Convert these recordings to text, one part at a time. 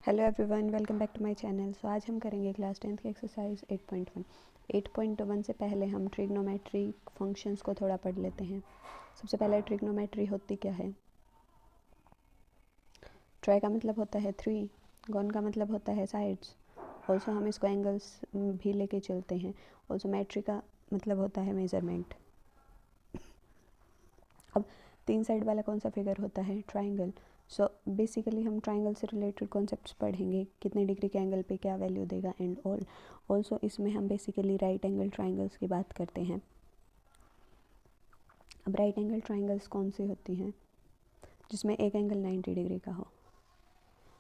Hello everyone, welcome back to my channel. So आज हम करेंगे क्लास 10th की एक्सरसाइज 8.1। 8.1 से पहले हम ट्रिग्नोमेट्री फंक्शंस को थोड़ा पढ़ लेते हैं। सबसे पहले ट्रिग्नोमेट्री होती क्या है। ट्राई का मतलब होता है 3, गॉन का मतलब होता है साइड्स। ऑल्सो हम इसको एंगल्स भी लेके चलते हैं। ऑल्सो मेट्री का मतलब होता है मेज़रमेंट। अब 3 साइड वाला कौन सा फिगर होता है, ट्राइंगल। सो बेसिकली हम ट्राइंगल से रिलेटेड कॉन्सेप्ट्स पढ़ेंगे, कितने डिग्री के एंगल पे क्या वैल्यू देगा एंड ऑल। ऑल्सो इसमें हम बेसिकली राइट एंगल ट्राइंगल्स की बात करते हैं। अब राइट एंगल ट्राइंगल्स कौन सी होती हैं, जिसमें एक एंगल 90 डिग्री का हो।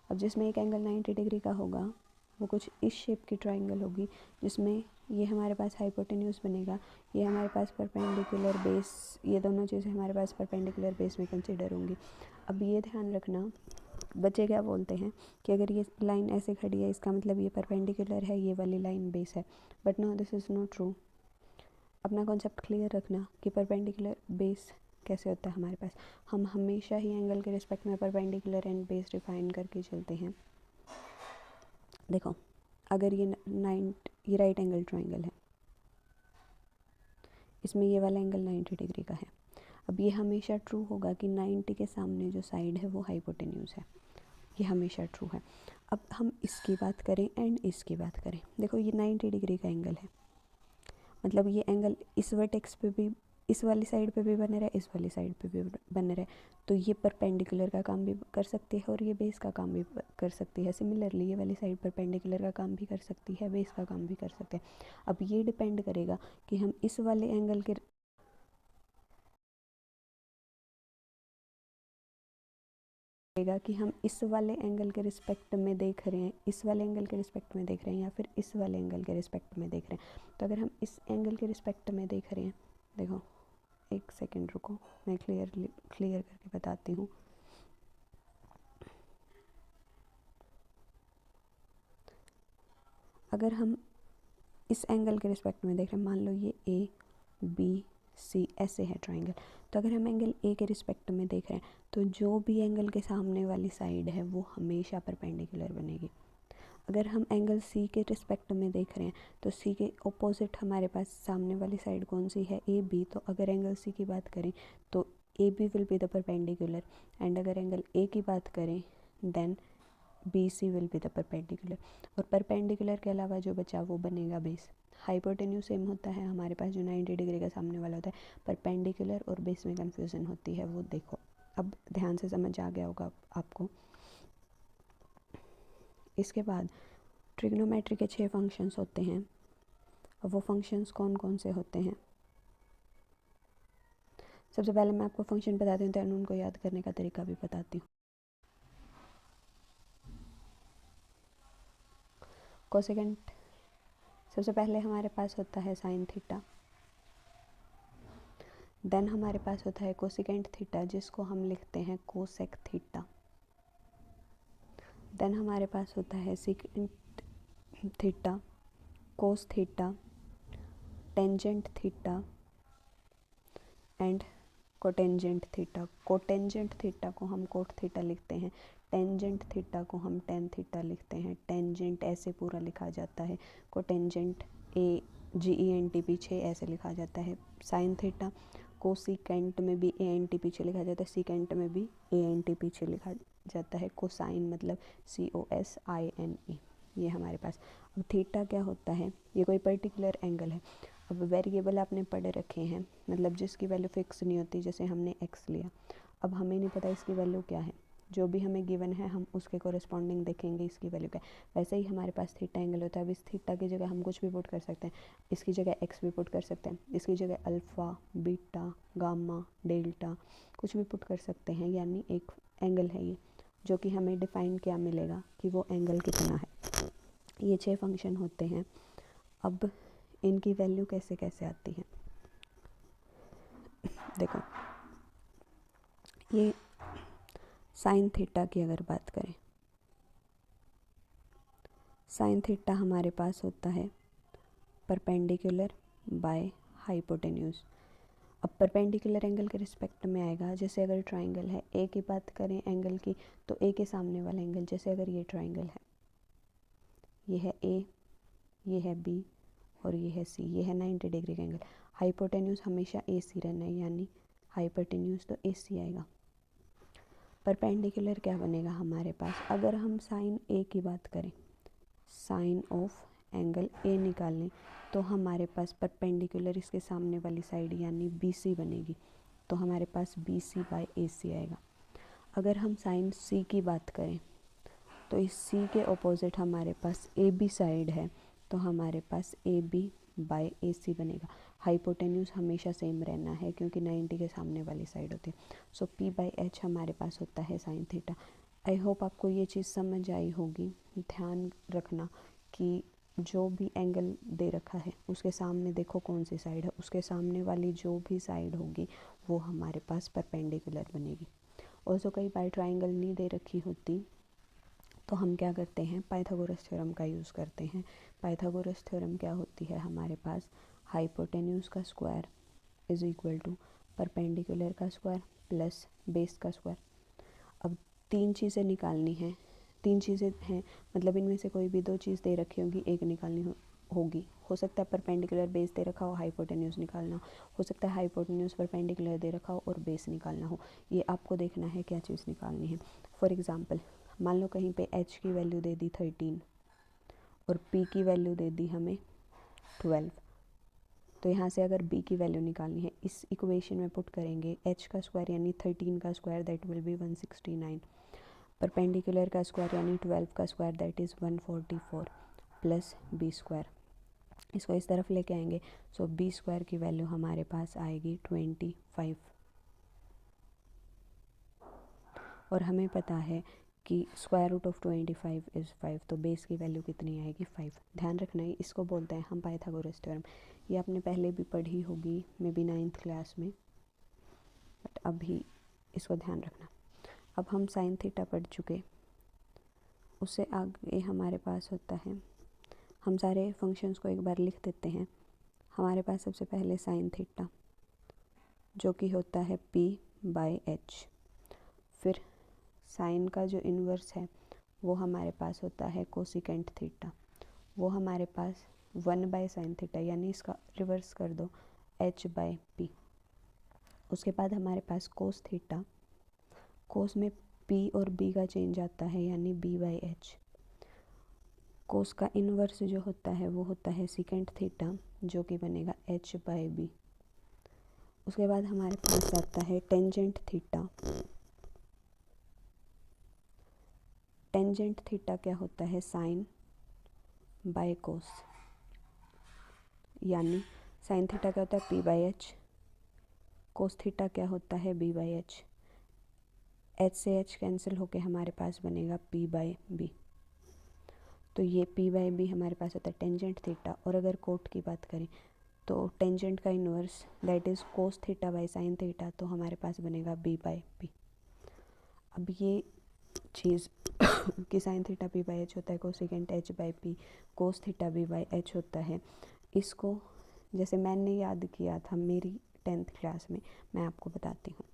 अब जिसमें एक एंगल 90 डिग्री का होगा वो कुछ इस शेप की ट्राइंगल होगी, जिसमें ये हमारे पास हाइपोटेन्यूज बनेगा, ये हमारे पास परपेंडिकुलर बेस, ये दोनों चीज़ें हमारे पास परपेंडिकुलर बेस में कंसिडर होंगी। अब ये ध्यान रखना, बच्चे क्या बोलते हैं कि अगर ये लाइन ऐसे खड़ी है इसका मतलब ये परपेंडिकुलर है, ये वाली लाइन बेस है। But no, this is not true. अपना कॉन्सेप्ट क्लियर रखना कि परपेंडिकुलर बेस कैसे होता है हमारे पास। हम हमेशा ही एंगल के रिस्पेक्ट में परपेंडिकुलर एंड बेस डिफाइन करके चलते हैं। देखो, अगर ये राइट एंगल ट्राइंगल है, इसमें ये वाला एंगल 90 डिग्री का है। अब ये हमेशा ट्रू होगा कि 90 के सामने जो साइड है वो हाइपोटेन्यूज है, ये हमेशा ट्रू है। अब हम इसकी बात करें एंड इसकी बात करें। देखो, ये 90 डिग्री का एंगल है, मतलब ये एंगल इस वर्टेक्स पे भी, इस वाली साइड पे भी बने रहे, इस वाली साइड पे भी बने रहे, तो ये परपेंडिकुलर का काम भी कर सकती है और ये बेस का काम भी कर सकती है। सिमिलरली ये वाली साइड परपेंडिकुलर का काम भी कर सकती है, बेस का काम भी कर सकते हैं। अब ये डिपेंड करेगा कि हम इस वाले एंगल के कि हम इस वाले एंगल के रिस्पेक्ट में देख रहे हैं, इस वाले एंगल के रिस्पेक्ट में देख रहे हैं, या फिर इस वाले एंगल के रिस्पेक्ट में देख रहे हैं। तो अगर हम इस एंगल के रिस्पेक्ट में देख रहे हैं, देखो एक सेकेंड रुको, मैं क्लियर करके बताती हूँ। अगर हम इस एंगल के रिस्पेक्ट में देख रहे हैं, मान लो ये ए बी सी ऐसे है ट्राइंगल, तो अगर हम एंगल ए के रिस्पेक्ट में देख रहे हैं तो जो भी एंगल के सामने वाली साइड है वो हमेशा परपेंडिकुलर बनेगी। अगर हम एंगल सी के रिस्पेक्ट में देख रहे हैं तो सी के ऑपोजिट हमारे पास सामने वाली साइड कौन सी है, ए बी। तो अगर एंगल सी की बात करें तो A B will be the perpendicular, and अगर एंगल ए की बात करें then B C will be the perpendicular. और परपेंडिकुलर के अलावा जो बचा वो बनेगा बेस। हाइपोटेन्यूज सेम होता है हमारे पास, जो 90 डिग्री का सामने वाला होता है। परपेंडिकुलर और बेस में कन्फ्यूज़न होती है, वो देखो। अब ध्यान से समझ आ गया होगा आपको। इसके बाद ट्रिग्नोमेट्री के 6 फंक्शंस होते हैं। अब वो फंक्शंस कौन कौन से होते हैं, सबसे पहले मैं आपको फंक्शन बताती हूँ, तो उनको याद करने का तरीका भी बताती हूँ। कोसेकेंट, सबसे पहले हमारे पास होता है साइन थीटा। देन हमारे पास होता है कोसेकेंट थीटा, जिसको हम लिखते हैं कोसेक थीटा। देन हमारे पास होता है secant theta, cos theta, tangent theta and cotangent theta. Cotangent theta को हम कोट थीटा लिखते हैं, टेंजेंट थीटा को हम टेन थीटा लिखते हैं। टेंजेंट ऐसे पूरा लिखा जाता है, कोटेंजेंट AGENT पीछे ऐसे लिखा जाता है। साइन थीटा को सीकेंट में भी ANT पीछे लिखा जाता है, सीकेंट में भी ANT पीछे लिखा जाता है। कोसाइन मतलब COSINE, ये हमारे पास। अब थीटा क्या होता है, ये कोई पर्टिकुलर एंगल है। अब वेरिएबल आपने पढ़े रखे हैं, मतलब जिसकी वैल्यू फिक्स नहीं होती, जैसे हमने x लिया। अब हमें नहीं पता इसकी वैल्यू क्या है, जो भी हमें गिवन है हम उसके कोरिस्पॉन्डिंग देखेंगे इसकी वैल्यू क्या है। वैसे ही हमारे पास थीटा एंगल होता है। अब इस थीटा की जगह हम कुछ भी पुट कर सकते हैं, इसकी जगह x भी पुट कर सकते हैं, इसकी जगह अल्फ़ा बीटा गामा डेल्टा कुछ भी पुट कर सकते हैं, यानी एक एंगल है ये, जो कि हमें डिफ़ाइन क्या मिलेगा कि वो एंगल कितना है। ये 6 फंक्शन होते हैं। अब इनकी वैल्यू कैसे कैसे आती है, देखो। ये साइन थीटा की अगर बात करें, साइन थीटा हमारे पास होता है परपेंडिकुलर बाय हाइपोटेन्यूज। अब परपेंडिकुलर एंगल के रिस्पेक्ट में आएगा, जैसे अगर ट्राइंगल है, ए की बात करें एंगल की, तो ए के सामने वाला एंगल, जैसे अगर ये ट्राइंगल है, ये है ए, ये है बी और ये है सी, ये है 90 डिग्री का एंगल। हाइपोटेन्यूज हमेशा ए सी रहना है, यानी हाइपोटेन्यूज तो ए सी आएगा। परपेंडिकुलर क्या बनेगा हमारे पास, अगर हम साइन ए की बात करें, साइन ऑफ एंगल ए निकालें, तो हमारे पास परपेंडिकुलर इसके सामने वाली साइड यानी बी सी बनेगी, तो हमारे पास बी सी बाई ए सी आएगा। अगर हम साइन सी की बात करें, तो इस सी के ऑपोजिट हमारे पास ए बी साइड है, तो हमारे पास ए बी बाई ए सी बनेगा। हाइपोटेन्यूज हमेशा सेम रहना है क्योंकि 90 के सामने वाली साइड होती है। सो पी बाई एच हमारे पास होता है साइन थीटा। आई होप आपको ये चीज़ समझ आई होगी। ध्यान रखना कि जो भी एंगल दे रखा है उसके सामने देखो कौन सी साइड है, उसके सामने वाली जो भी साइड होगी वो हमारे पास परपेंडिकुलर बनेगी। और जो कई बार ट्राइंगल नहीं दे रखी होती तो हम क्या करते हैं, पाइथागोरस थ्योरम का यूज़ करते हैं। पाइथागोरस थ्योरम क्या होती है हमारे पास, हाइपोटेन्यूज का square is equal to perpendicular का स्क्वायर प्लस बेस का स्क्वायर। अब तीन चीज़ें निकालनी हैं, तीन चीज़ें हैं, मतलब इनमें से कोई भी दो चीज़ दे रखी होगी, एक निकालनी होगी। हो सकता है परपेंडिकुलर बेस दे रखा हो, हाइपोटेन्यूज निकालना हो सकता है हाइपोटेन्यूज परपेंडिकुलर दे रखा हो और बेस निकालना हो। ये आपको देखना है क्या चीज़ निकालनी है। फॉर एग्ज़ाम्पल मान लो कहीं पे h की वैल्यू दे दी 13 और p की वैल्यू दे दी हमें 12, तो यहाँ से अगर b की वैल्यू निकालनी है इस इक्वेशन में पुट करेंगे, h का स्क्वायर यानी 13 का square that will be 169, perpendicular का स्क्वायर यानी 12 का square that is 144 plus b square. इसको इस तरफ लेके आएंगे, सो b स्क्वायर की वैल्यू हमारे पास आएगी 25 और हमें पता है कि स्क्वायर रूट ऑफ 25 इज़ 5, तो बेस की वैल्यू कितनी आएगी 5। ध्यान रखना है, इसको बोलते हैं हम पाइथागोरस थ्योरम। ये आपने पहले भी पढ़ी होगी मे बी 9th क्लास में, बट अभी इसको ध्यान रखना। अब हम साइन थीटा पढ़ चुके, उससे आगे हमारे पास होता है, हम सारे फंक्शंस को एक बार लिख देते हैं। हमारे पास सबसे पहले साइन थीटा जो कि होता है p बाई एच, फिर साइन का जो इन्वर्स है वो हमारे पास होता है कोसिकेंट थीटा, वो हमारे पास 1 बाय साइन थीटा, यानी इसका रिवर्स कर दो h बाय पी। उसके बाद हमारे पास कोस थीटा, कोस में p और b का चेंज आता है यानी b बाई एच। कोस का इन्वर्स जो होता है वो होता है सिकेंट थीटा जो कि बनेगा h बाई बी। उसके बाद हमारे पास आता है टेंजेंट थीटा। टेंजेंट थीटा क्या होता है, साइन बाय कोस, यानी साइन थीटा क्या होता है p by H, cos theta क्या होता है b बाई एच। h से h कैंसिल होके हमारे पास बनेगा p बाई बी। तो ये p बाई बी हमारे पास होता है टेंजेंट थीटा। और अगर कोट की बात करें तो टेंजेंट का inverse that is cos theta by sine theta, तो हमारे पास बनेगा b बाई बी। अब ये चीज़ कि sine theta p by H होता है, cosecant h by P, cos theta b by H होता है, इसको जैसे मैंने याद किया था मेरी 10th क्लास में, मैं आपको बताती हूँ।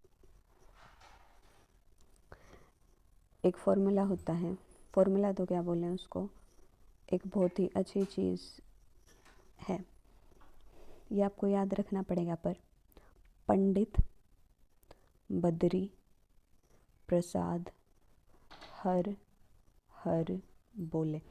एक फॉर्मूला होता है, फॉर्मूला तो क्या बोलें उसको, एक बहुत ही अच्छी चीज़ है, ये आपको याद रखना पड़ेगा। पर पंडित बद्री प्रसाद हर हर बोले,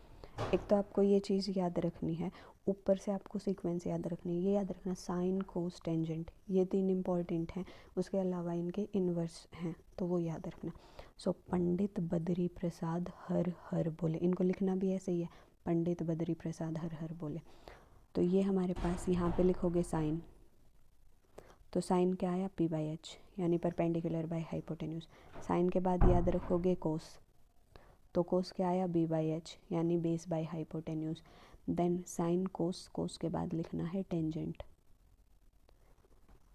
एक तो आपको ये चीज़ याद रखनी है, ऊपर से आपको सीक्वेंस याद रखनी है। ये याद रखना साइन कोस टेंजेंट, ये तीन इम्पॉर्टेंट हैं, उसके अलावा इनके इन्वर्स हैं तो वो याद रखना। सो पंडित बद्री प्रसाद हर हर बोले, इनको लिखना भी ऐसे ही है, पंडित बद्री प्रसाद हर हर बोले। तो ये हमारे पास यहाँ पे लिखोगे साइन, तो साइन क्या आया p बाई एच यानी परपेंडिकुलर बाई हाइपोटेन्यूज। साइन के बाद याद रखोगे कोस, तो कोस क्या आया b बाई एच यानी base by hypotenuse. Then sine cos, cos के बाद लिखना है टेंजेंट,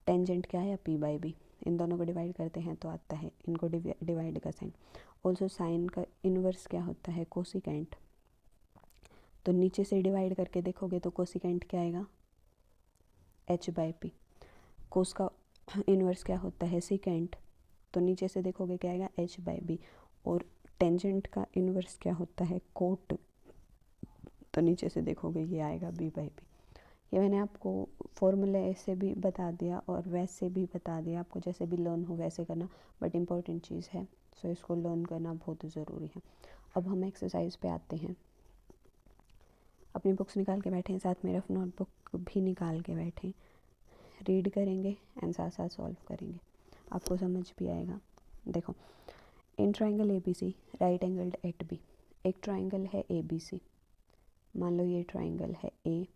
टेंजेंट क्या आया p बाई बी। इन दोनों को डिवाइड करते हैं तो आता है, इनको डिवाइड का साइन। ऑल्सो साइन का इन्वर्स क्या होता है, कोसिकेंट, तो नीचे से डिवाइड करके देखोगे तो कोसिकेंट क्या आएगा h बाई पी। कोस का इन्वर्स क्या होता है सेकेंट, तो नीचे से देखोगे क्या आएगा h/b। और टेंजेंट का इन्वर्स क्या होता है कोट, तो नीचे से देखोगे ये आएगा b/b। ये मैंने आपको फॉर्मूला ऐसे भी बता दिया और वैसे भी बता दिया, आपको जैसे भी लर्न हो वैसे करना, बट इम्पॉर्टेंट चीज़ है, सो इसको लर्न करना बहुत ज़रूरी है। अब हम एक्सरसाइज पे आते हैं। अपनी बुक्स निकाल के बैठें, साथ में रफ नोटबुक भी निकाल के बैठें, रीड करेंगे एंड साथ साथ सॉल्व करेंगे, आपको समझ भी आएगा। देखो, in triangle ABC right angled at B, एक ट्राइंगल है ABC, मान लो ये ट्राइंगल है ABC,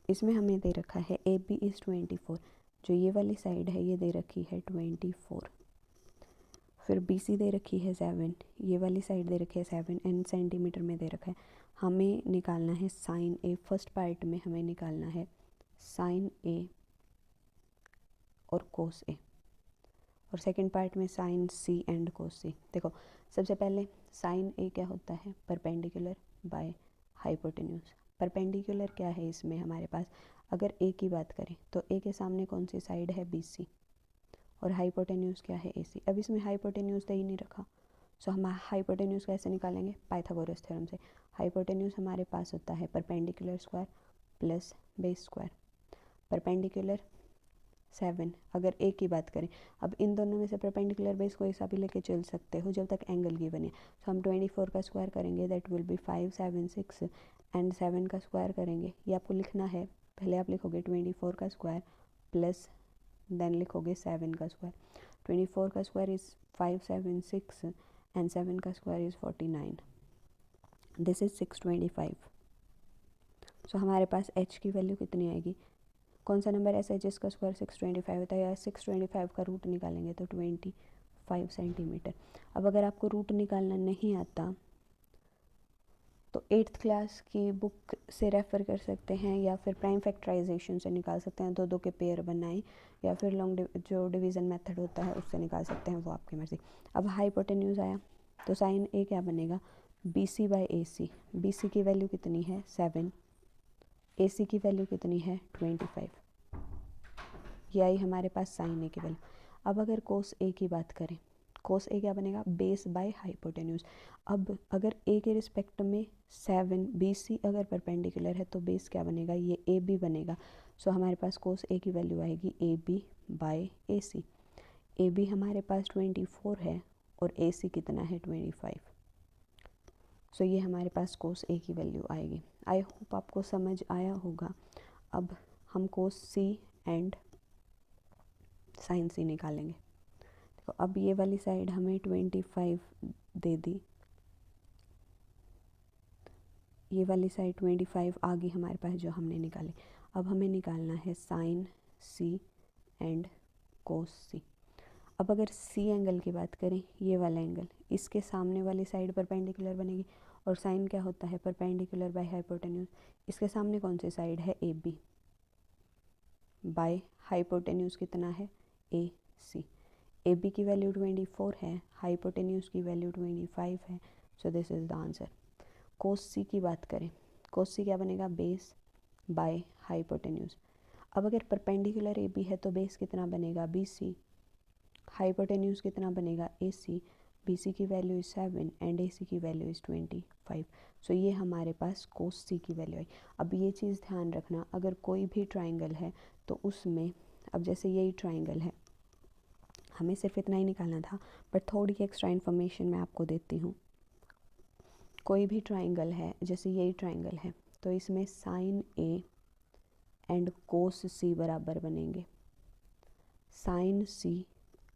इसमें हमें दे रखा है AB इज़ 24, जो ये वाली साइड है ये दे रखी है 24, फिर BC दे रखी है 7, ये वाली साइड दे रखी है 7 एंड सेंटीमीटर में दे रखा है। हमें निकालना है साइन A, फर्स्ट पार्ट में हमें निकालना है साइन A और कोस A, और सेकंड पार्ट में sine C and cos C। देखो, सबसे पहले साइन A क्या होता है परपेंडिकुलर बाय हाइपोटेन्यूज। परपेंडिकुलर क्या है इसमें हमारे पास, अगर A की बात करें तो A के सामने कौन सी साइड है BC, और हाइपोटेन्यूज क्या है AC। अब इसमें हाइपोटेन्यूज तो ही नहीं रखा, सो हम हाइपोटेन्यूज कैसे निकालेंगे पाइथागोरस थ्योरम से। हाइपोटेन्यूज हमारे पास होता है perpendicular square plus base square. Perpendicular 7, अगर A की बात करें, अब इन दोनों में से परपेंडिकुलर बेस कोई सा भी लेके चल सकते हो जब तक एंगल गिवन है। तो हम 24 का स्क्वायर करेंगे, दैट विल बी 576 एंड 7 का स्क्वायर करेंगे, ये आपको लिखना है। पहले आप लिखोगे 24 का स्क्वायर प्लस देन लिखोगे 7 का स्क्वायर। 24 का स्क्वायर इज़ 576 एंड 7 का स्क्वायर इज़ 49, दिस इज़ 625। सो हमारे पास h की वैल्यू कितनी आएगी, कौन सा नंबर ऐसा है जिसका स्क्वायर 625 होता है, या 625 का रूट निकालेंगे तो 25 सेंटीमीटर। अब अगर आपको रूट निकालना नहीं आता तो 8th क्लास की बुक से रेफ़र कर सकते हैं, या फिर प्राइम फैक्टराइजेशन से निकाल सकते हैं, दो दो के पेयर बनाएं, या फिर लॉन्ग जो डिवीज़न मेथड होता है उससे निकाल सकते हैं, वो आपकी मर्ज़ी। अब हाइपोटेन्यूज आया तो साइन A क्या बनेगा BC/AC। BC की वैल्यू कितनी है 7, AC की वैल्यू कितनी है 25, ये आई हमारे पास साइन A की वैल्यू। अब अगर कोस A की बात करें, कोस A क्या बनेगा बेस बाय हाइपोटेन्यूज। अब अगर A के रिस्पेक्ट में 7, BC अगर परपेंडिकुलर है तो बेस क्या बनेगा ये AB बनेगा। सो हमारे पास कोस A की वैल्यू आएगी AB/AC। AB हमारे पास 24 है और AC कितना है 25, सो ये हमारे पास कोस A की वैल्यू आएगी। आई होप आपको समझ आया होगा। अब हम कोस C एंड साइन C निकालेंगे। देखो, अब ये वाली साइड हमें 25 दे दी, ये वाली साइड 25 आ गई हमारे पास जो हमने निकाली। अब हमें निकालना है sine C and cos C। अब अगर C एंगल की बात करें, ये वाला एंगल, इसके सामने वाली साइड परपेंडिकुलर बनेगी, और साइन क्या होता है परपेंडिकुलर बाय हाइपोटेन्यूज। इसके सामने कौन सी साइड है AB, बाय हाइपोटेन्यूज कितना है AC। AB की वैल्यू 24 है, हाइपोटेन्यूज की वैल्यू 25 है, so this is the answer. Cos C की बात करें, कोस C क्या बनेगा बेस बाय हाइपोटेन्यूज। अब अगर परपेंडिकुलर AB है तो बेस कितना बनेगा BC, हाइपोटेन्यूज कितना बनेगा AC। BC की वैल्यू इज़ 7 एंड AC की वैल्यू इज़ 25, सो ये हमारे पास कोस C की वैल्यू आई। अब ये चीज़ ध्यान रखना, अगर कोई भी ट्राइंगल है तो उसमें, अब जैसे यही ट्राइंगल है, हमें सिर्फ इतना ही निकालना था, बट थोड़ी एक्स्ट्रा इन्फॉर्मेशन मैं आपको देती हूँ। कोई भी ट्राइंगल है, जैसे यही ट्राइंगल है, तो इसमें sine A and cos C बराबर बनेंगे, sine C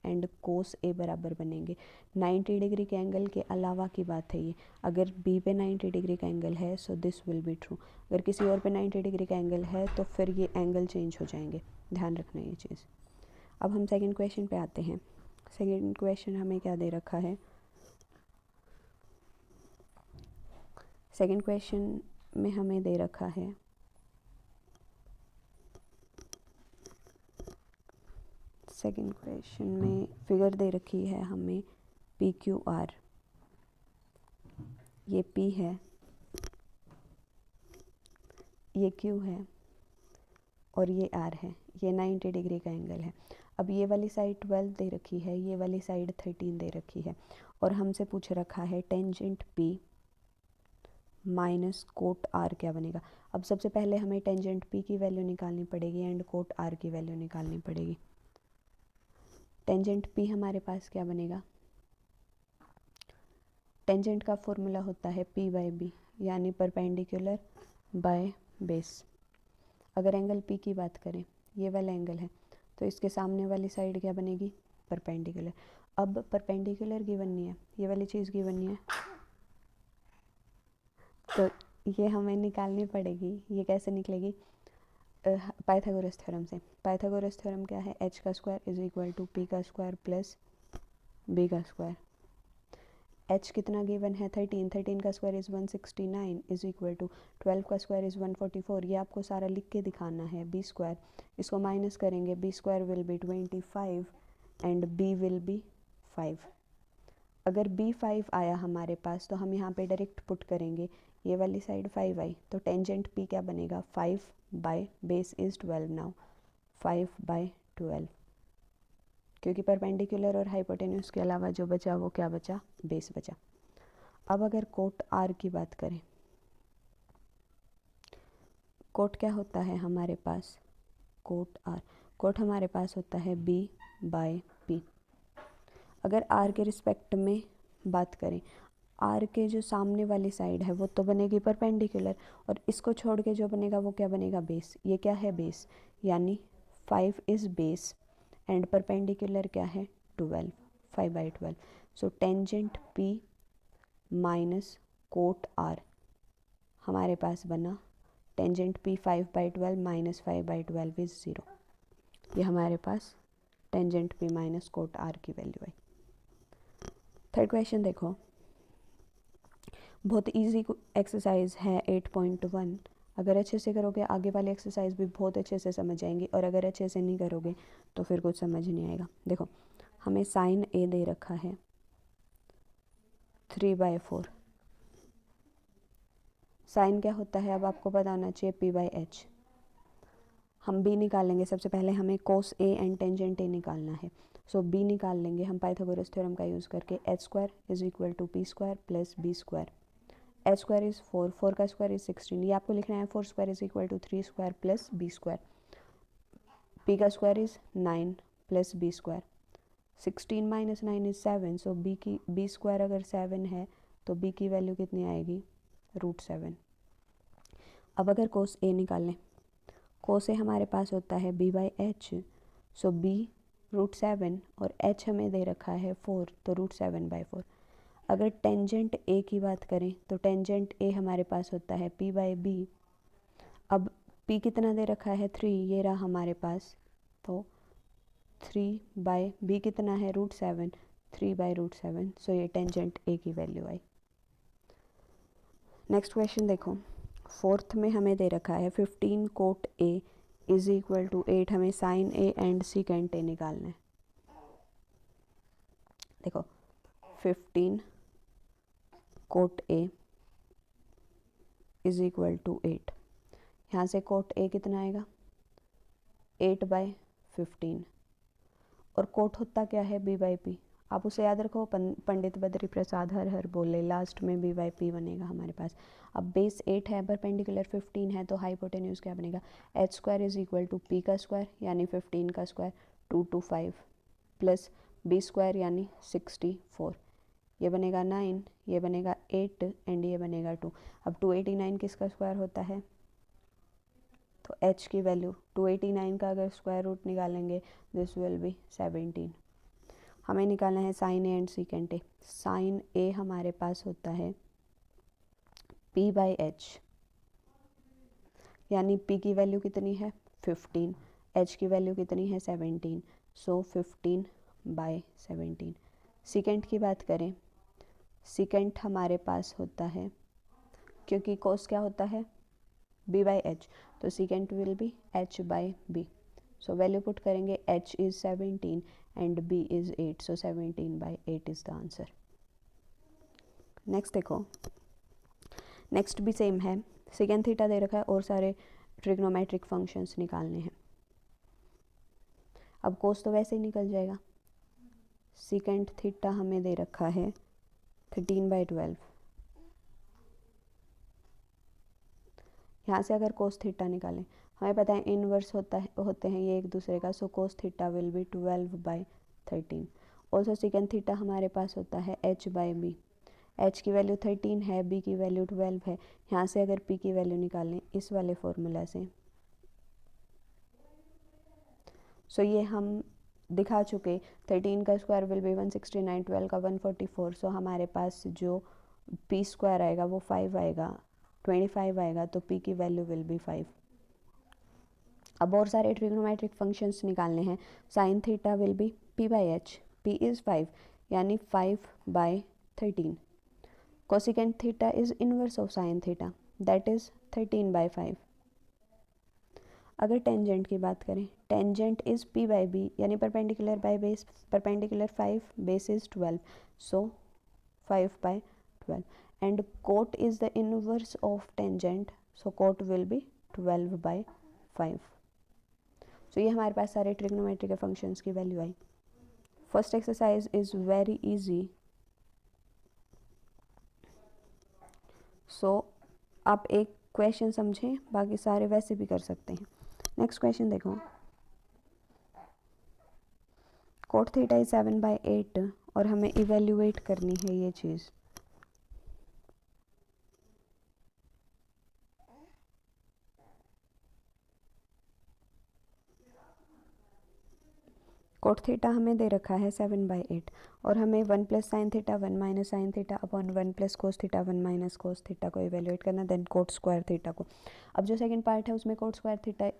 and cos A बराबर बनेंगे। 90 डिग्री के एंगल के अलावा की बात है ये, अगर B पे 90 डिग्री का एंगल है so this will be true, अगर किसी और पे 90 डिग्री का एंगल है तो फिर ये एंगल चेंज हो जाएंगे, ध्यान रखना ये चीज़। अब हम सेकंड क्वेश्चन पे आते हैं। सेकंड क्वेश्चन हमें क्या दे रखा है, सेकंड क्वेश्चन में हमें दे रखा है सेकंड क्वेश्चन में फिगर दे रखी है हमें PQR, ये P है, ये Q है और ये r है, ये 90 डिग्री का एंगल है। अब ये वाली साइड 12 दे रखी है, ये वाली साइड 13 दे रखी है, और हमसे पूछ रखा है tangent P minus cot R क्या बनेगा। अब सबसे पहले हमें टेंजेंट P की वैल्यू निकालनी पड़ेगी एंड कोट R की वैल्यू निकालनी पड़ेगी। टेंजेंट P हमारे पास क्या बनेगा, टेंजेंट का फॉर्मूला होता है P बाई बी, यानी परपेंडिकुलर बाय बेस। अगर एंगल P की बात करें, ये वाला एंगल है, तो इसके सामने वाली साइड क्या बनेगी, परपेंडिकुलर। अब परपेंडिकुलर गिवन नहीं है, ये वाली चीज़ गिवन नहीं है, तो ये हमें निकालनी पड़ेगी। ये कैसे निकलेगी, पाइथागोरस थ्योरम से। पाइथागोरस थ्योरम क्या है, h का square is equal to p का स्क्वायर प्लस b का स्क्वायर। h कितना गिवन है, 13, 13 का square is 169 is equal to 12 का स्क्वायर इज़ 144। ये आपको सारा लिख के दिखाना है। b स्क्वायर, इसको माइनस करेंगे, b square will be 25 and b will be 5। अगर b 5 आया हमारे पास तो हम यहाँ पे डायरेक्ट पुट करेंगे, ये वाली साइड 5 आई, तो टेंजेंट p क्या बनेगा, 5 by base is 12 now, 5 by 12, क्योंकि परपेंडिकुलर और हाइपोटेन्यूस के अलावा जो बचा वो क्या बचा, बेस बचा। अब अगर कोट R की बात करें, कोट क्या होता है हमारे पास, कोट R, कोट हमारे पास होता है B बाय P। अगर R के रिस्पेक्ट में बात करें, R के जो सामने वाली साइड है वो तो बनेगी परपेंडिकुलर, और इसको छोड़ के जो बनेगा वो क्या बनेगा, बेस। ये क्या है, बेस, यानी 5 इज़ बेस एंड परपेंडिकुलर क्या है, 12, 5 by 12। So tangent P minus cot R हमारे पास बना tangent P 5 by 12 minus 5 by 12 is 0। ये हमारे पास tangent P minus cot R की वैल्यू आई। थर्ड क्वेश्चन देखो, बहुत इजी एक्सरसाइज है 8.1। अगर अच्छे से करोगे आगे वाली एक्सरसाइज भी बहुत अच्छे से समझ आएंगी, और अगर अच्छे से नहीं करोगे तो फिर कुछ समझ नहीं आएगा। देखो, हमें साइन A दे रखा है 3/4। साइन क्या होता है, अब आपको पता होना चाहिए, P/H। हम B निकालेंगे, सबसे पहले हमें cos A and tangent A निकालना है। सो B निकाल लेंगे हम पाइथागोरस थ्योरम का यूज़ करके, h square is equal to p square plus b square. h square is 4, 4 का स्क्वायर इज़ 16, ये आपको लिखना है 4 square is equal to 3 square plus b square. p का square is 9 plus b square. 16 minus 9 is 7, so b square अगर 7 है तो b की वैल्यू कितनी आएगी, √7। अब अगर कोस A निकालें, कोस A हमारे पास होता है B/H, सो b √7 और h हमें दे रखा है 4, तो √7/4। अगर टेंजेंट A की बात करें तो टेंजेंट A हमारे पास होता है P/B। अब P कितना दे रखा है, 3, ये रहा हमारे पास, तो 3/B कितना है, √7, 3/√7। सो ये टेंजेंट A की वैल्यू आई। नेक्स्ट क्वेश्चन देखो, फोर्थ में हमें दे रखा है 15 cot A is equal to 8। हमें sine A and secant A निकालना है। देखो, 15 cot A is equal to 8, यहाँ से कोट A कितना आएगा, 8/15, और कोट होता क्या है, B/P। आप उसे याद रखो, पंडित बद्री प्रसाद हर हर बोले, लास्ट में B/P बनेगा हमारे पास। अब बेस 8 है, परपेंडिकुलर 15 है, तो हाइपोटेन्यूज क्या बनेगा, h square is equal to p का स्क्वायर यानी 15 का square 2 to 5 plus b square यानी 64। ये बनेगा 9, ये बनेगा 8 एंड ये बनेगा 2। अब 289 किसका स्क्वायर होता है, तो h की वैल्यू 289 का अगर स्क्वायर रूट निकालेंगे दिस विल बी 17। हमें निकालना है sine A and secant A। Sine A हमारे पास होता है P/H, यानी P की वैल्यू कितनी है, 15, H की वैल्यू कितनी है, 17, सो 15/17। सीकेंट की बात करें, सीकेंट हमारे पास होता है, क्योंकि कोस क्या होता है, B/H, तो secant will be H/B। So value put करेंगे, H is 17 and B is 8, so 17/8 is the answer. Next देखो, नेक्स्ट भी सेम है, सेकेंड थीटा दे रखा है और सारे ट्रिग्नोमेट्रिक फंक्शंस निकालने हैं। अब कोस तो वैसे ही निकल जाएगा। सीकेंट थीटा हमें दे रखा है 13/12। यहाँ से अगर कोस थीटा निकालें, हमें पता है इनवर्स होते हैं ये एक दूसरे का, so cos theta will be 12/13। Also secant theta हमारे पास होता है h/b। h की वैल्यू 13 है, b की वैल्यू 12 है। यहाँ से अगर p की वैल्यू निकालें इस वाले फॉर्मूला से, सो ये हम दिखा चुके। 13 का स्क्वायर विल बी 169, 12 का 144। सो हमारे पास जो p स्क्वायर आएगा वो 5 आएगा, 25 आएगा, तो p की वैल्यू विल बी 5। अब और सारे ट्रिग्नोमेट्रिक फंक्शंस निकालने हैं। Sine theta will B p/h, p is 5 यानी 5/13। Cosecant theta is inverse of sine theta, that is 13/5। अगर टेंजेंट की बात करें, टेंजेंट इज़ p/b यानी perpendicular by base, perpendicular 5, base is 12, so 5/12। And cot is the inverse of tangent, so cot will be 12/5। So ये हमारे पास सारे trigonometry के फंक्शंस की वैल्यू आई। First exercise is very easy. So आप एक क्वेश्चन समझें, बाकी सारे वैसे भी कर सकते हैं। नेक्स्ट क्वेश्चन देखो, कोट थीटा इज 7/8 और हमें इवेल्युएट करनी है ये चीज़। कोट थीटा हमें दे रखा है 7/8 और हमें 1 plus sine theta 1 minus sine theta upon 1 plus cos theta 1 minus cos theta को इवेल्युएट करना, देन कोट स्क्वायर थीटा को। अब जो सेकंड पार्ट है उसमें कोट स्क्वायर थीटा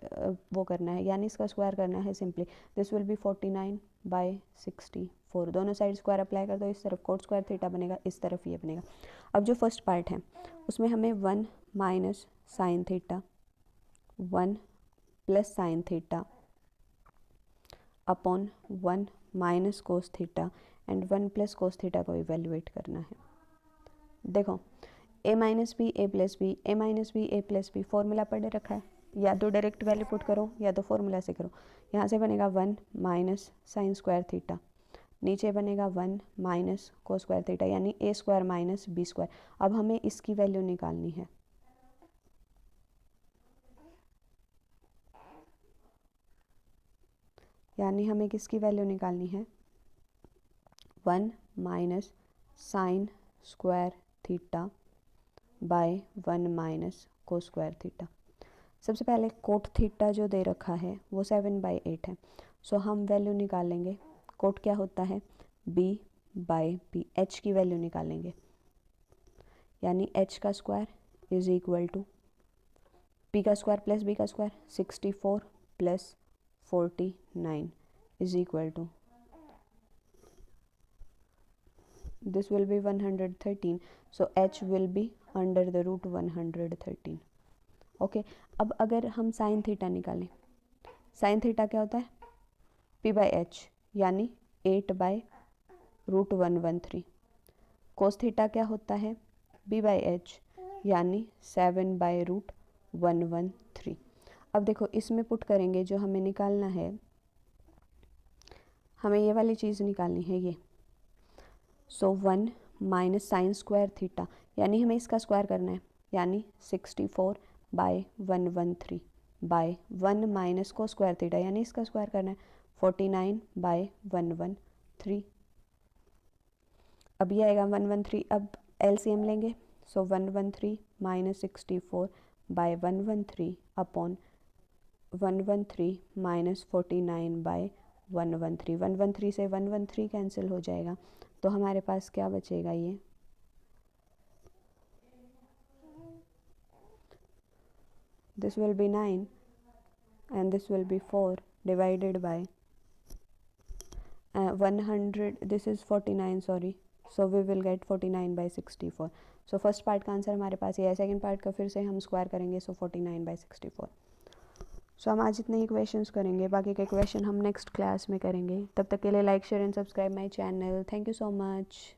वो करना है, यानी इसका स्क्वायर करना है सिंपली। This will B 49/64। दोनों साइड स्क्वायर अप्लाई कर दो, इस तरफ कोट स्क्वायर थीटा बनेगा, इस तरफ ये बनेगा। अब जो फर्स्ट पार्ट है उसमें हमें 1 minus sine theta 1 plus sine theta upon 1 minus cos theta and 1 plus cos theta को इवेल्युएट करना है। देखो a minus B A plus B, A minus B A plus B formula पढ़ रखा है, या तो डायरेक्ट वैल्यू पुट करो या तो फॉर्मूला से करो। यहाँ से बनेगा 1 माइनस साइन स्क्वायर थीटा, नीचे बनेगा 1 माइनस कोस स्क्वायर थीटा यानी a स्क्वायर माइनस बी स्क्वायर। अब हमें इसकी वैल्यू निकालनी है। यानी हमें किसकी वैल्यू निकालनी है, 1 minus sine square theta by 1 minus cos square theta. सबसे पहले कोट थीटा जो दे रखा है वो 7/8 है, सो हम वैल्यू निकालेंगे। कोट क्या होता है, b/p, h की वैल्यू निकालेंगे, यानी h का square is equal to p का स्क्वायर प्लस b का square, 64 plus 49 is equal to, this will be 113, so h will be under the root 113। Okay अब अगर हम साइन थीटा निकालें, साइन थीटा क्या होता है, p/h यानी 8/√113। कोस थीटा क्या होता है, b/h यानी 7/√113। अब देखो इसमें पुट करेंगे, जो हमें निकालना है, हमें ये वाली चीज़ निकालनी है ये। सो 1 माइनस साइन स्क्वायर थीटा यानी हमें इसका स्क्वायर करना है, यानी 64/113 बाय 1 माइनस को स्क्वायर थीटा यानी इसका स्क्वायर करना है, 49/113। अब ये आएगा 113, अब एलसीएम लेंगे, सो 113 माइनस 64/113 अपॉन 113 माइनस 49/113। 113 से 113 कैंसिल हो जाएगा, तो हमारे पास क्या बचेगा, ये this will be 9 and this will be 4 divided by 100, this is 49 sorry, so we will get 49/64। So first part का आंसर हमारे पास ये है। सेकंड पार्ट का फिर से हम स्क्वायर करेंगे, सो 49/64। सो हम आज इतने ही क्वेश्चंस करेंगे, बाकी के क्वेश्चन हम नेक्स्ट क्लास में करेंगे। तब तक के लिए like share and subscribe my channel. Thank you so much.